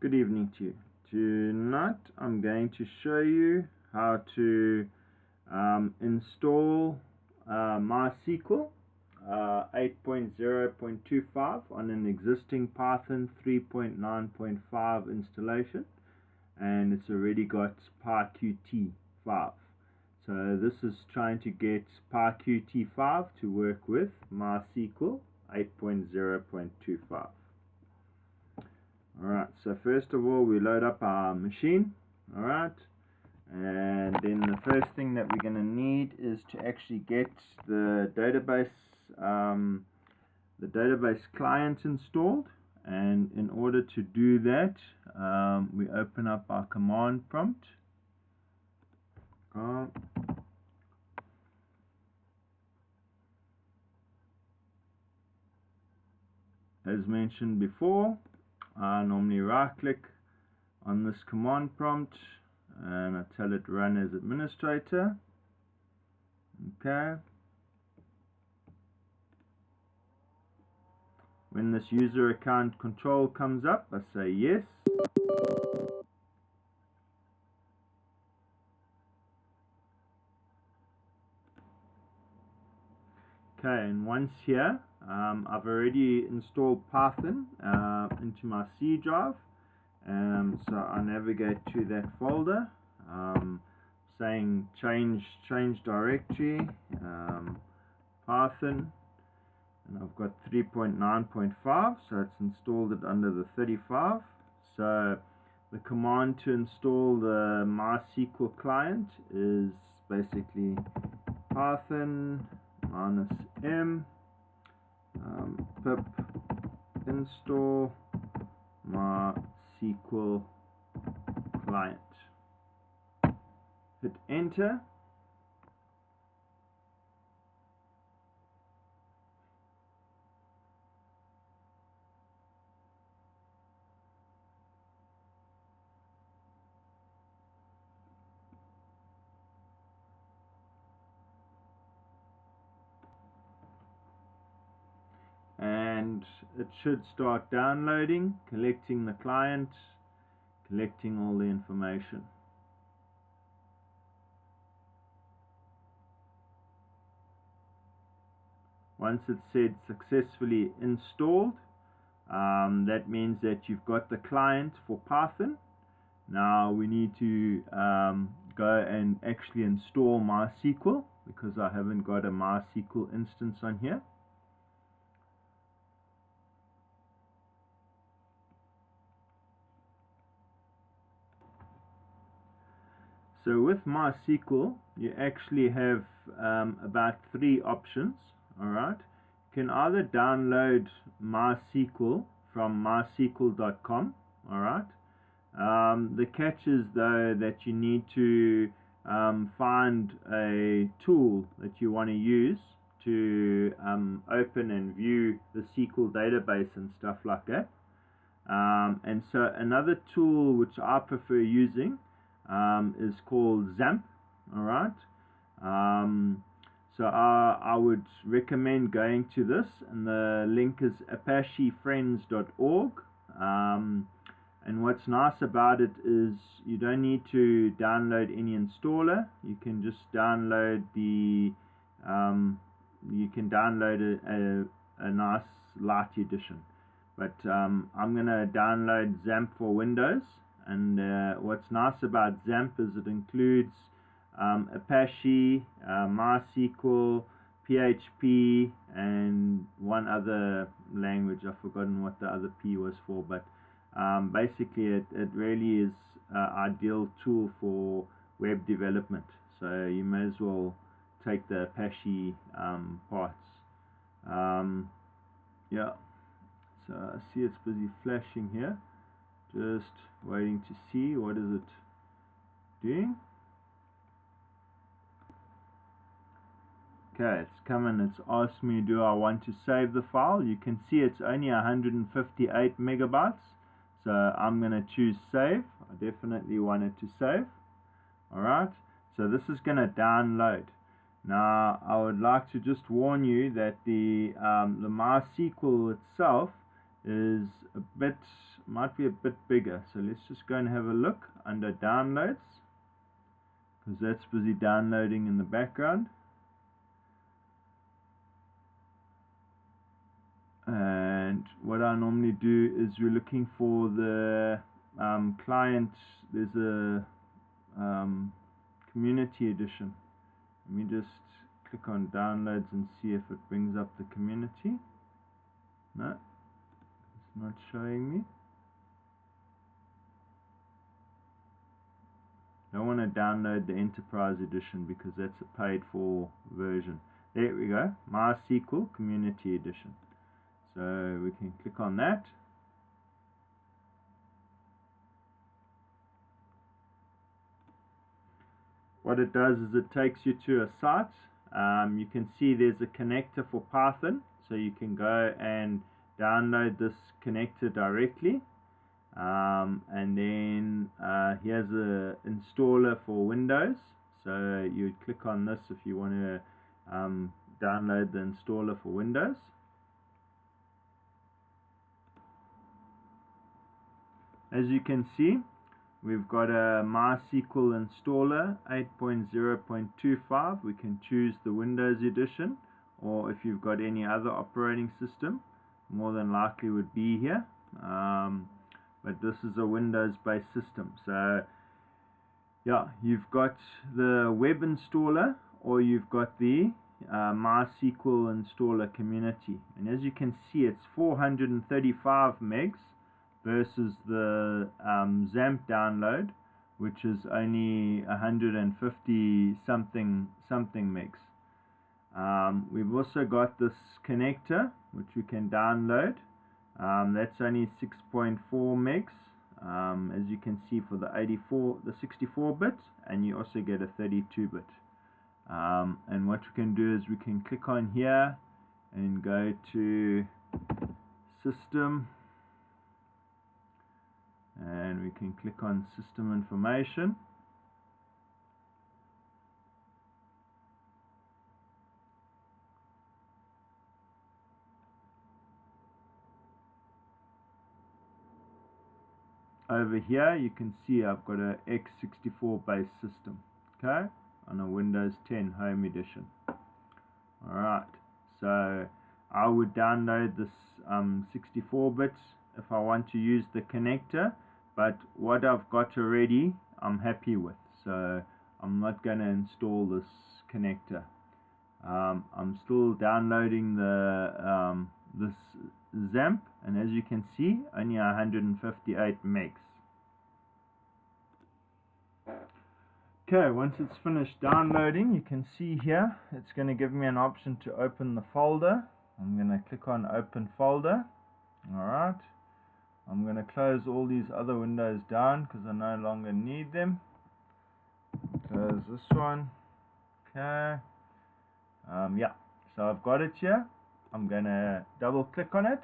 Good evening to you. Tonight I'm going to show you how to install MySQL 8.0.25 on an existing Python 3.9.5 installation, and it's already got PyQt5. So this is trying to get PyQt5 to work with MySQL 8.0.25. Alright, so first of all we load up our machine, alright, and then the first thing that we're going to need is to actually get the database client installed. And in order to do that, we open up our command prompt. As mentioned before, I normally right click on this command prompt and I tell it run as administrator. Okay. When this user account control comes up, I say yes. Okay, and once here, I've already installed Python into my C drive. So I navigate to that folder, saying change directory, Python, and I've got 3.9.5, so it's installed it under the 35. So the command to install the MySQL client is basically Python -m pip install MySQL client. Hit enter. And it should start downloading, collecting the client, collecting all the information. Once it's said successfully installed, that means that you've got the client for Python. Now we need to go and actually install MySQL, because I haven't got a MySQL instance on here. So with MySQL, you actually have about 3 options. Alright, you can either download MySQL from mysql.com. Alright, the catch is though that you need to find a tool that you want to use to open and view the SQL database and stuff like that. And so another tool which I prefer using is called Xampp. Alright, so I would recommend going to this, and the link is apachefriends.org. And what's nice about it is you don't need to download any installer. You can just download a nice light edition. But I'm going to download Xampp for Windows. And what's nice about Xampp is it includes Apache, MySQL, PHP, and one other language. I've forgotten what the other P was for, but basically it really is an ideal tool for web development. So you may as well take the Apache parts. Yeah, so I see it's busy flashing here. Just waiting to see what is it doing. Okay, it's coming. It's asked me, do I want to save the file? You can see it's only 158 megabytes. So I'm going to choose save. I definitely want it to save. Alright, so this is going to download. Now I would like to just warn you that the MySQL itself is a bit might be a bit bigger, so let's just go and have a look under downloads, because that's busy downloading in the background. And what I normally do is we're looking for the client. There's a community edition. Let me just click on downloads and see if it brings up the community. No, it's not showing me. I don't want to download the enterprise edition because that's a paid for version. There we go, MySQL community edition. So we can click on that. What it does is it takes you to a site. You can see there's a connector for Python, so you can go and download this connector directly. And then here's a installer for Windows, so you would click on this if you want to download the installer for Windows. As you can see, we've got a MySQL installer 8.0.25. We can choose the Windows edition, or if you've got any other operating system, more than likely would be here. But this is a Windows-based system. So yeah, you've got the web installer, or you've got the MySQL installer community. And as you can see, it's 435 megs versus the Xampp download, which is only 150 something megs. We've also got this connector which we can download. That's only 6.4 megs, as you can see, for the 64-bit, and you also get a 32-bit. And what we can do is we can click on here and go to System, and we can click on System Information. Over here you can see I've got a x64 based system, okay, on a Windows 10 Home Edition. Alright, so I would download this 64 bits if I want to use the connector, but what I've got already I'm happy with, so I'm not going to install this connector. I'm still downloading the this Xampp, and as you can see, only 158 megs. Okay, once it's finished downloading, you can see here it's going to give me an option to open the folder. I'm going to click on Open Folder. Alright, I'm going to close all these other windows down because I no longer need them. Close this one. Okay. Yeah, so I've got it here. I'm going to double click on it.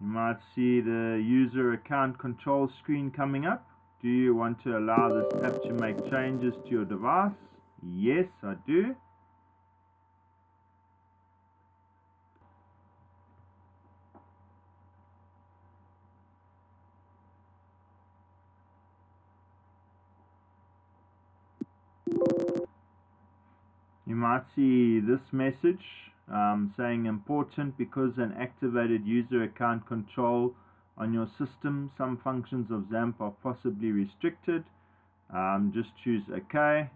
You might see the user account control screen coming up. Do you want to allow this app to make changes to your device? Yes, I do. You might see this message saying important because an activated user account control on your system. Some functions of Xampp are possibly restricted. Just choose OK.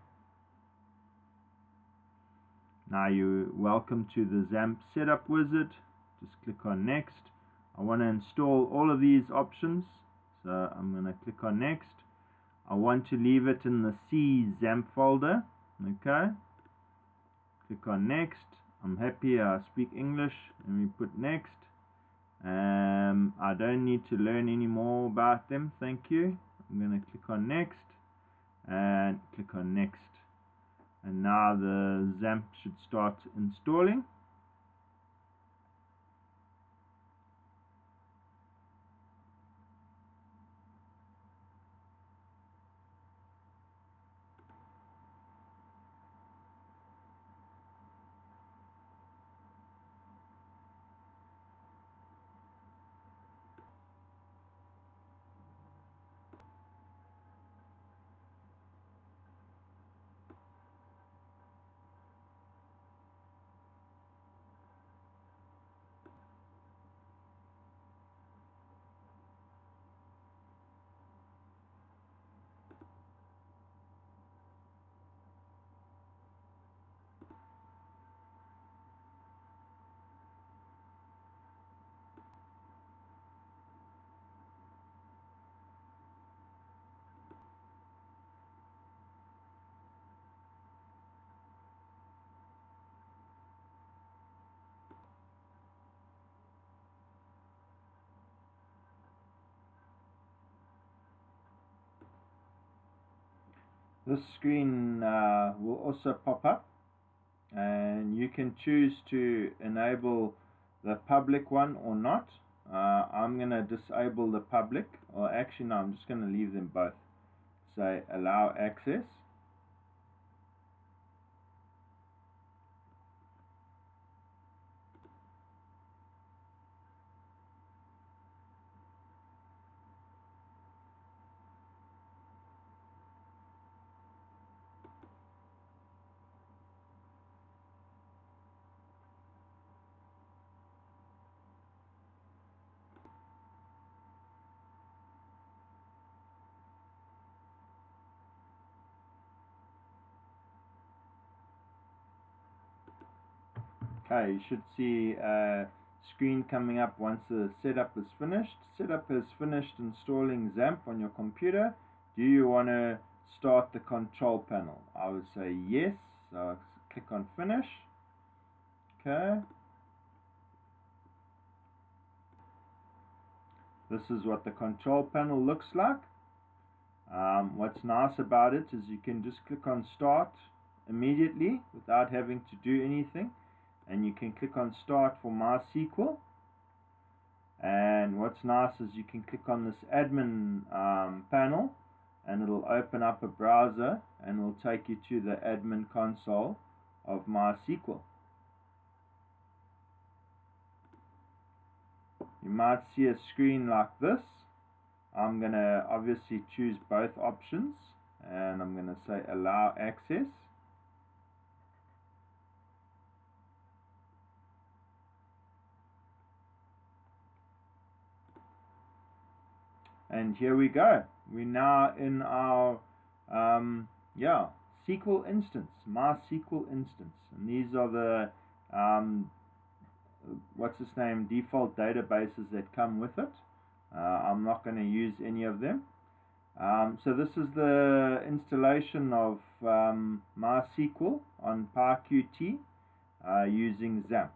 Now you're welcome to the Zam Setup Wizard. Just click on Next. I want to install all of these options, so I'm going to click on Next. I want to leave it in the C Xampp folder. Okay. Click on Next. I'm happy, I speak English. Let me put Next. I don't need to learn any more about them, thank you. I'm going to click on Next and click on Next. And now the Xampp should start installing. This screen will also pop up, and you can choose to enable the public one or not. I'm going to disable the public, or actually no, I'm just going to leave them both. Say allow access. Okay, you should see a screen coming up once the setup is finished. Setup has finished installing Xampp on your computer. Do you want to start the control panel? I would say yes, so I'll click on finish. Okay. This is what the control panel looks like. What's nice about it is you can just click on start immediately without having to do anything. And you can click on start for MySQL, and what's nice is you can click on this admin panel, and it'll open up a browser and it'll take you to the admin console of MySQL. You might see a screen like this. I'm going to obviously choose both options, and I'm going to say allow access. And here we go. We're now in our SQL instance, MySQL instance, and these are the default databases that come with it. I'm not going to use any of them. So this is the installation of MySQL on PyQt using Xampp.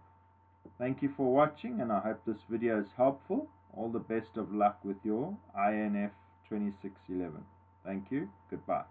Thank you for watching, and I hope this video is helpful. All the best of luck with your INF2611. Thank you. Goodbye.